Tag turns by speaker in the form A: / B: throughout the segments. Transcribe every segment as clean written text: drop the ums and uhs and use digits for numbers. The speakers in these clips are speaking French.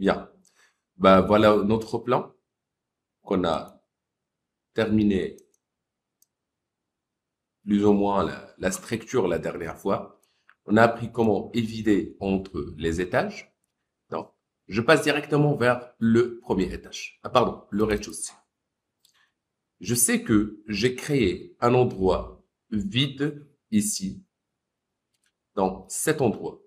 A: Bien. Ben, voilà notre plan qu'on a terminé plus ou moins la structure la dernière fois. On a appris comment éviter entre les étages. Donc, je passe directement vers le premier étage. Ah, pardon, le rez-de-chaussée. Je sais que j'ai créé un endroit vide ici, dans cet endroit.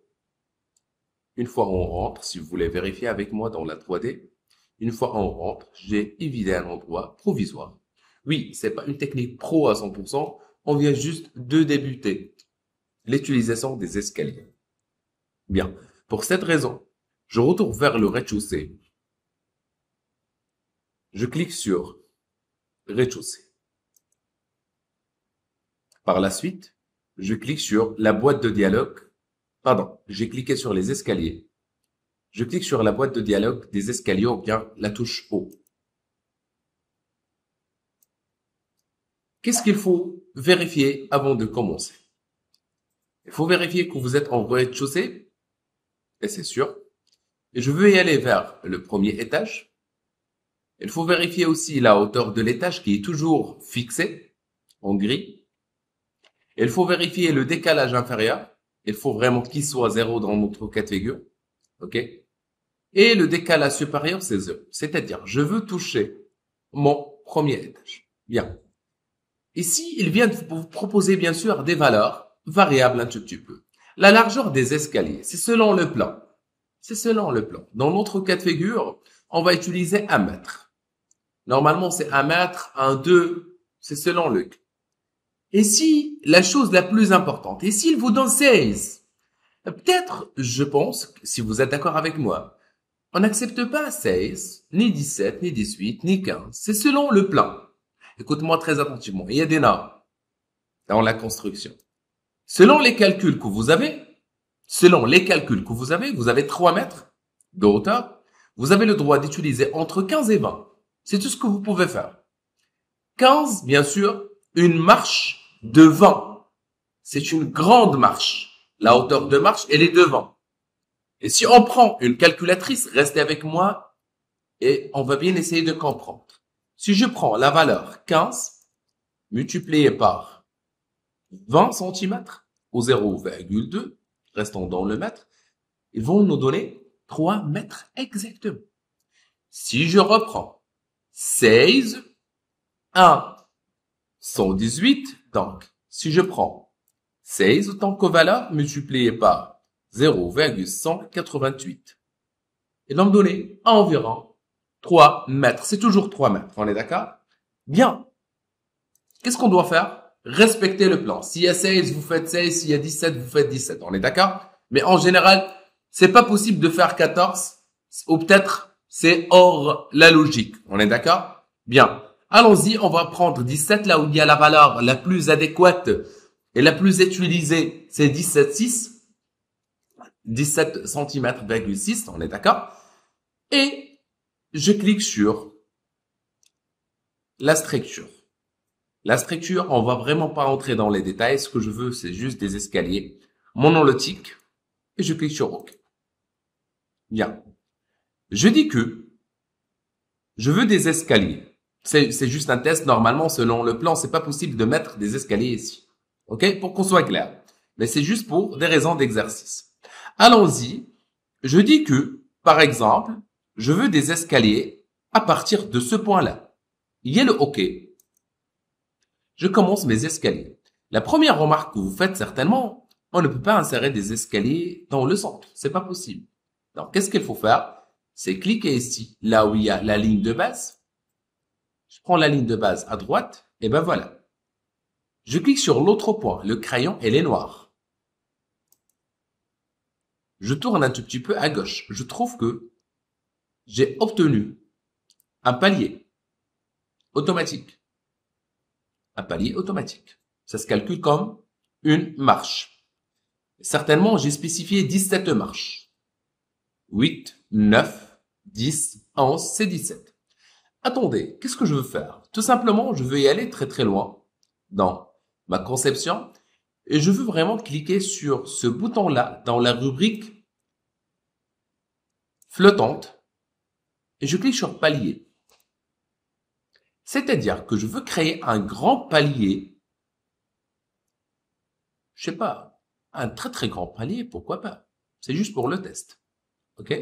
A: Une fois on rentre, si vous voulez vérifier avec moi dans la 3D, une fois on rentre, j'ai évidé un endroit provisoire. Oui, c'est pas une technique pro à 100%, on vient juste de débuter l'utilisation des escaliers. Bien. Pour cette raison, je retourne vers le rez-de-chaussée. Je clique sur rez-de-chaussée. Par la suite, je clique sur la boîte de dialogue. Pardon, j'ai cliqué sur les escaliers. Je clique sur la boîte de dialogue des escaliers ou bien la touche haut. Qu'est-ce qu'il faut vérifier avant de commencer? Il faut vérifier que vous êtes en rez-de-chaussée, et c'est sûr. Et je veux y aller vers le premier étage. Il faut vérifier aussi la hauteur de l'étage qui est toujours fixée en gris. Il faut vérifier le décalage inférieur. Il faut vraiment qu'il soit 0 dans notre cas de figure. OK? Et le décalage supérieur, c'est 0. C'est-à-dire, je veux toucher mon premier étage. Bien. Ici, il vient de vous proposer, bien sûr, des valeurs variables un tout petit peu. La largeur des escaliers, c'est selon le plan. C'est selon le plan. Dans notre cas de figure, on va utiliser 1 mètre. Normalement, c'est 1 mètre, 1, 2, c'est selon le cas. Ici, la chose la plus importante, ici, il vous donne 16. Peut-être, je pense, si vous êtes d'accord avec moi, on n'accepte pas 16, ni 17, ni 18, ni 15. C'est selon le plan. Écoute-moi très attentivement. Il y a des normes dans la construction. Selon les calculs que vous avez, vous avez 3 mètres de hauteur. Vous avez le droit d'utiliser entre 15 et 20. C'est tout ce que vous pouvez faire. 15, bien sûr, une marche de 20. C'est une grande marche. La hauteur de marche, elle est de 20. Et si on prend une calculatrice, restez avec moi et on va bien essayer de comprendre. Si je prends la valeur 15 multiplié par 20 cm ou 0,2, restons dans le mètre, ils vont nous donner 3 mètres exactement. Si je reprends 16, 1, 118, donc si je prends 16 autant que valeur multiplié par 0,188, il va me donner environ 3 mètres. C'est toujours 3 mètres, on est d'accord? Bien. Qu'est-ce qu'on doit faire? Respecter le plan. S'il y a 16, vous faites 16. S'il y a 17, vous faites 17. On est d'accord? Mais en général, c'est pas possible de faire 14. Ou peut-être, c'est hors la logique. On est d'accord? Bien. Allons-y, on va prendre 17 là où il y a la valeur la plus adéquate et la plus utilisée. C'est 17,6. 17 cm,6. On est d'accord? Et je clique sur la structure. La structure, on va vraiment pas entrer dans les détails. Ce que je veux, c'est juste des escaliers monolithiques. Et je clique sur OK. Bien. Je dis que je veux des escaliers. C'est juste un test. Normalement, selon le plan, c'est pas possible de mettre des escaliers ici. OK? Pour qu'on soit clair. Mais c'est juste pour des raisons d'exercice. Allons-y. Je dis que, par exemple, je veux des escaliers à partir de ce point-là. Il y a le OK. Je commence mes escaliers. La première remarque que vous faites certainement, on ne peut pas insérer des escaliers dans le centre. C'est pas possible. Donc, qu'est-ce qu'il faut faire? C'est cliquer ici, là où il y a la ligne de base. Je prends la ligne de base à droite, et ben voilà. Je clique sur l'autre point. Le crayon, elle est noire. Je tourne un tout petit peu à gauche. Je trouve que j'ai obtenu un palier automatique. Un palier automatique. Ça se calcule comme une marche. Certainement, j'ai spécifié 17 marches. 8, 9, 10, 11, c'est 17. Attendez, qu'est-ce que je veux faire? Tout simplement, je veux y aller très très loin dans ma conception et je veux vraiment cliquer sur ce bouton-là dans la rubrique flottante et je clique sur palier. C'est-à-dire que je veux créer un grand palier. Je sais pas, un très très grand palier, pourquoi pas. C'est juste pour le test. OK?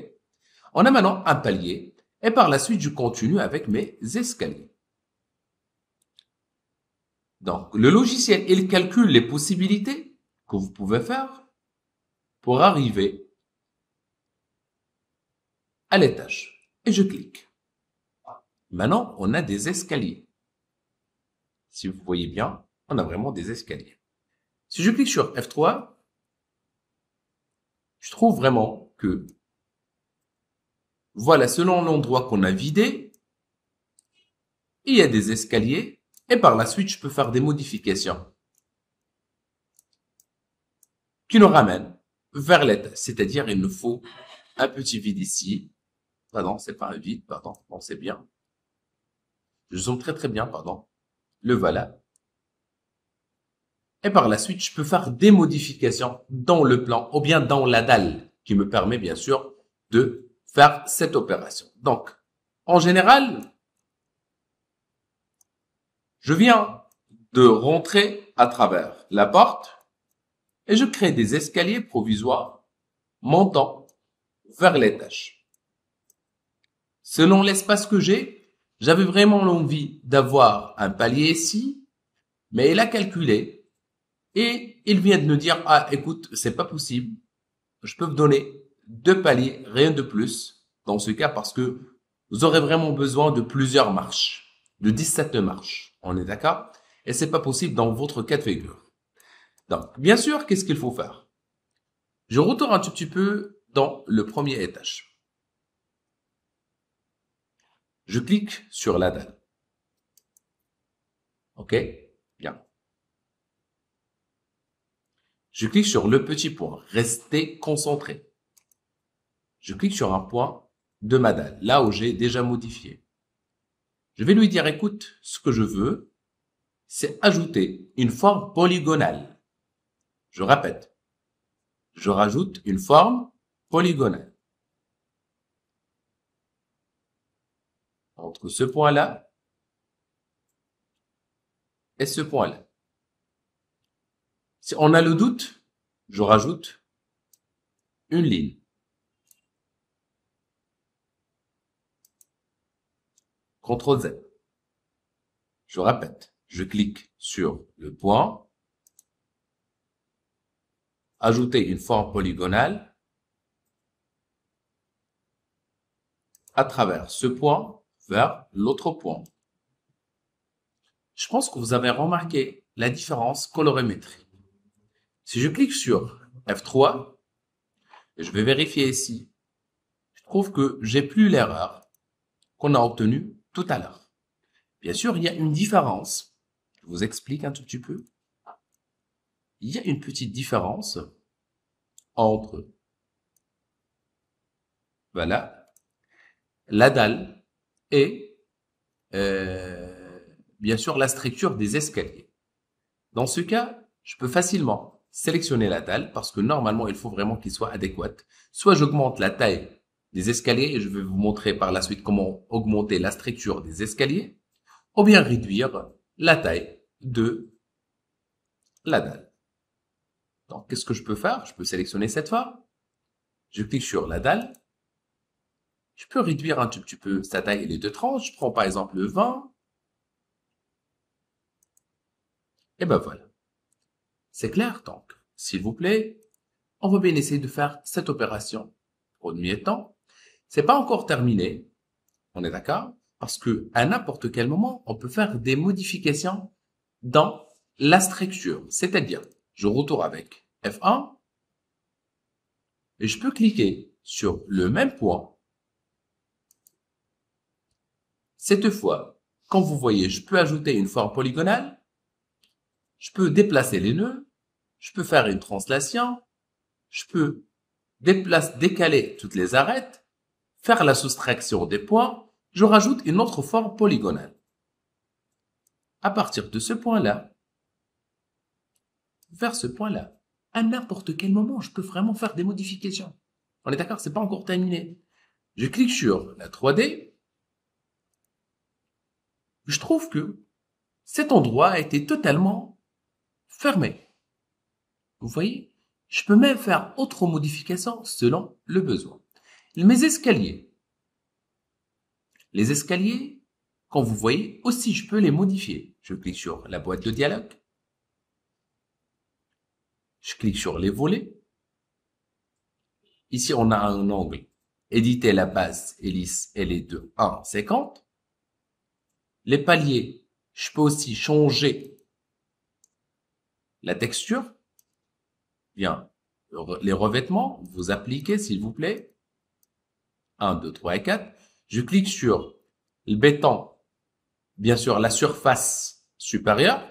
A: On a maintenant un palier et par la suite, je continue avec mes escaliers. Donc, le logiciel, il calcule les possibilités que vous pouvez faire pour arriver à l'étage. Et je clique. Maintenant, on a des escaliers. Si vous voyez bien, on a vraiment des escaliers. Si je clique sur F3, je trouve vraiment que, voilà, selon l'endroit qu'on a vidé, il y a des escaliers et par la suite, je peux faire des modifications qui nous ramènent vers l'étage. C'est-à-dire, il nous faut un petit vide ici. Pardon, c'est pas un vide, pardon, bon, c'est bien. Je zoome très très bien, pardon. Le voilà. Et par la suite, je peux faire des modifications dans le plan ou bien dans la dalle qui me permet bien sûr de faire cette opération. Donc, en général, je viens de rentrer à travers la porte et je crée des escaliers provisoires montant vers l'étage. Selon l'espace que j'ai, j'avais vraiment l'envie d'avoir un palier ici, mais il a calculé et il vient de nous dire, ah, écoute, c'est pas possible. Je peux vous donner 2 paliers, rien de plus, dans ce cas, parce que vous aurez vraiment besoin de plusieurs marches, de 17 marches. On est d'accord? Et c'est pas possible dans votre cas de figure. Donc, bien sûr, qu'est-ce qu'il faut faire? Je retourne un tout petit peu dans le premier étage. Je clique sur la dalle. OK? Bien. Je clique sur le petit point. Restez concentré. Je clique sur un point de ma dalle, là où j'ai déjà modifié. Je vais lui dire, écoute, ce que je veux, c'est ajouter une forme polygonale. Je répète. Je rajoute une forme polygonale. Entre ce point-là et ce point-là. Si on a le doute, je rajoute une ligne. CTRL Z. Je répète, je clique sur le point, ajouter une forme polygonale à travers ce point vers l'autre point. Je pense que vous avez remarqué la différence colorimétrique. Si je clique sur F3, et je vais vérifier ici, je trouve que j'ai plus l'erreur qu'on a obtenue tout à l'heure. Bien sûr, il y a une différence. Je vous explique un tout petit peu. Il y a une petite différence entre, voilà, la dalle et, bien sûr, la structure des escaliers. Dans ce cas, je peux facilement sélectionner la dalle parce que normalement, il faut vraiment qu'il soit adéquat. Soit j'augmente la taille des escaliers et je vais vous montrer par la suite comment augmenter la structure des escaliers, ou bien réduire la taille de la dalle. Donc, qu'est-ce que je peux faire? Je peux sélectionner cette forme. Je clique sur la dalle. Je peux réduire un tout petit peu sa taille et les 2 tranches. Je prends par exemple le 20. Et ben voilà. C'est clair, donc, s'il vous plaît, on va bien essayer de faire cette opération. Premier temps, c'est pas encore terminé, on est d'accord? Parce que à n'importe quel moment, on peut faire des modifications dans la structure. C'est-à-dire, je retourne avec F1 et je peux cliquer sur le même point. Cette fois, quand vous voyez, je peux ajouter une forme polygonale. Je peux déplacer les nœuds, je peux faire une translation, je peux décaler toutes les arêtes, faire la soustraction des points, je rajoute une autre forme polygonale. À partir de ce point-là, vers ce point-là, à n'importe quel moment, je peux vraiment faire des modifications. On est d'accord, c'est pas encore terminé. Je clique sur la 3D, je trouve que cet endroit était totalement fermé. Vous voyez? Je peux même faire autre modification selon le besoin. Mes escaliers. Les escaliers, quand vous voyez, aussi je peux les modifier. Je clique sur la boîte de dialogue. Je clique sur les volets. Ici, on a un angle. Éditer la base hélice, elle est de 1,50. Les paliers, je peux aussi changer la texture. Bien, les revêtements, vous appliquez s'il vous plaît. 1, 2, 3 et 4. Je clique sur le béton, bien sûr la surface supérieure.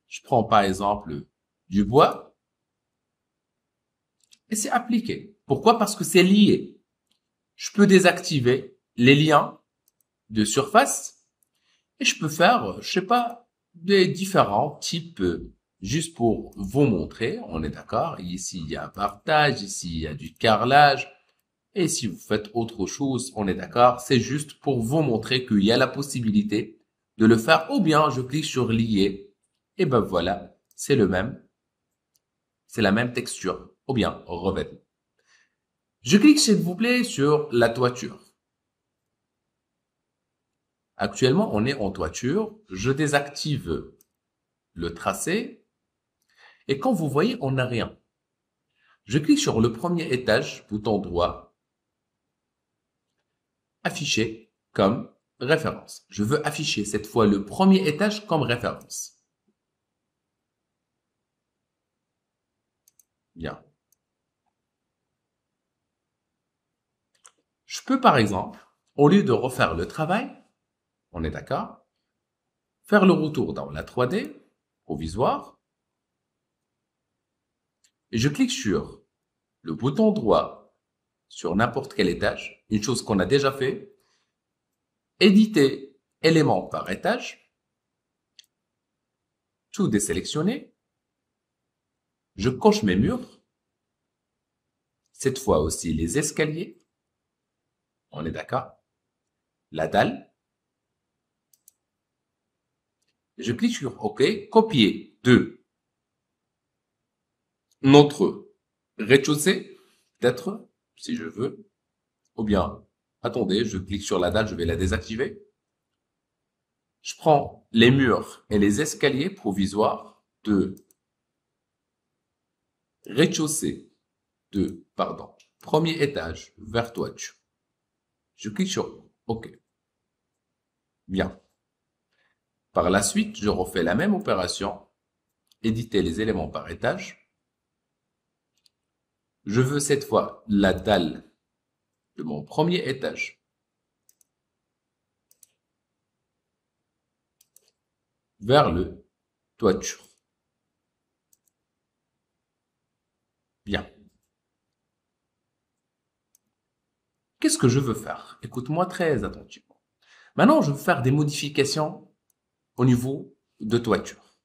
A: Je prends par exemple du bois et c'est appliqué. Pourquoi? Parce que c'est lié. Je peux désactiver les liens de surface et je peux faire, je sais pas, des différents types juste pour vous montrer. On est d'accord? Ici, il y a un partage, ici, il y a du carrelage. Et si vous faites autre chose, on est d'accord, c'est juste pour vous montrer qu'il y a la possibilité de le faire, ou bien je clique sur lier, et ben voilà, c'est le même, c'est la même texture, ou bien revêtement. Je clique s'il vous plaît sur la toiture. Actuellement, on est en toiture, je désactive le tracé, et quand vous voyez, on n'a rien. Je clique sur le premier étage, bouton droit, afficher comme référence. Je veux afficher cette fois le premier étage comme référence. Bien. Je peux par exemple, au lieu de refaire le travail, on est d'accord, faire le retour dans la 3D, provisoire, et je clique sur le bouton droit sur n'importe quel étage, une chose qu'on a déjà fait, éditer élément par étage, tout désélectionner, je coche mes murs, cette fois aussi les escaliers, on est d'accord, la dalle, je clique sur OK, copier de notre rez-de-chaussée, peut-être, si je veux, ou bien, attendez, je clique sur la dalle, je vais la désactiver. Je prends les murs et les escaliers provisoires de rez-de-chaussée, premier étage vers toiture. Je clique sur OK. Bien. Par la suite, je refais la même opération, éditer les éléments par étage. Je veux cette fois la dalle de mon premier étage. Vers le toiture. Bien. Qu'est-ce que je veux faire? Écoute-moi très attentivement. Maintenant, je veux faire des modifications au niveau de toiture.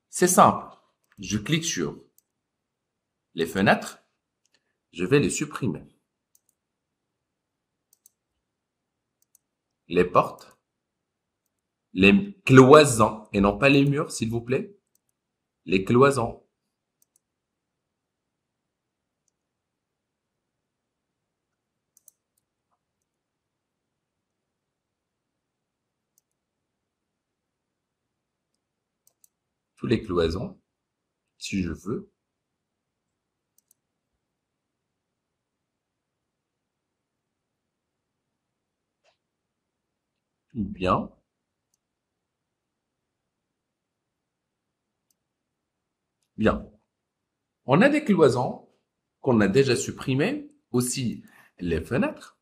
A: C'est simple. Je clique sur les fenêtres. Je vais les supprimer. Les portes. Les cloisons, et non pas les murs, s'il vous plaît. Les cloisons. Tous les cloisons, si je veux. Bien. Bien. On a des cloisons qu'on a déjà supprimées. Aussi, les fenêtres,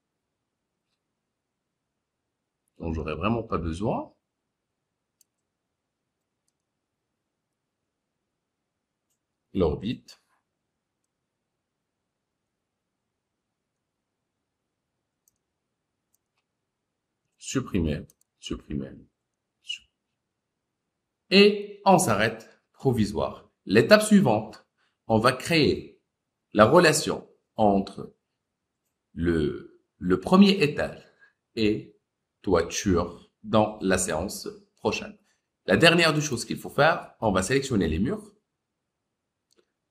A: dont j'aurais vraiment pas besoin. L'orbite. Supprimer, supprimer. Et on s'arrête provisoire. L'étape suivante, on va créer la relation entre le premier étage et toiture dans la séance prochaine. La dernière des choses qu'il faut faire, on va sélectionner les murs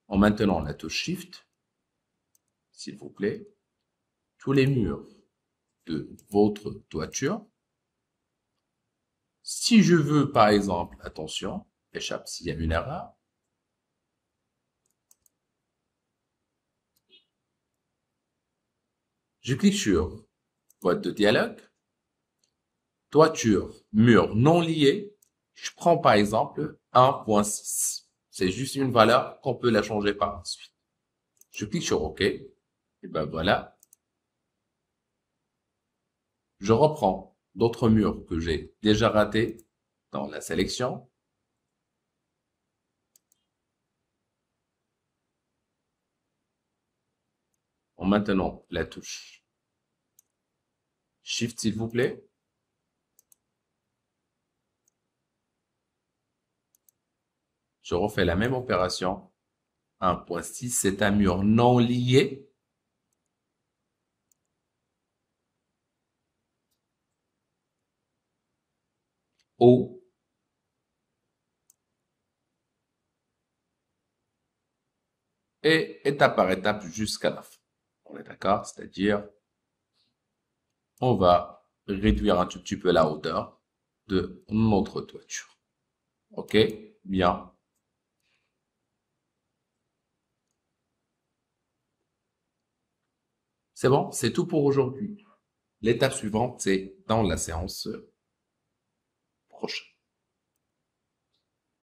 A: en maintenant la touche Shift, s'il vous plaît, tous les murs de votre toiture. Si je veux, par exemple, attention, échappe s'il y a une erreur, je clique sur boîte de dialogue, toiture, mur non lié, je prends par exemple 1.6. C'est juste une valeur qu'on peut la changer par la suite. Je clique sur OK, et ben voilà. Je reprends d'autres murs que j'ai déjà ratés dans la sélection. En maintenant la touche Shift, s'il vous plaît. Je refais la même opération. 1.6, c'est un mur non lié. Haut. Et étape par étape jusqu'à la fin. On est d'accord? C'est-à-dire, on va réduire un tout petit peu la hauteur de notre toiture. OK? Bien. C'est bon? C'est tout pour aujourd'hui. L'étape suivante, c'est dans la séance prochaine.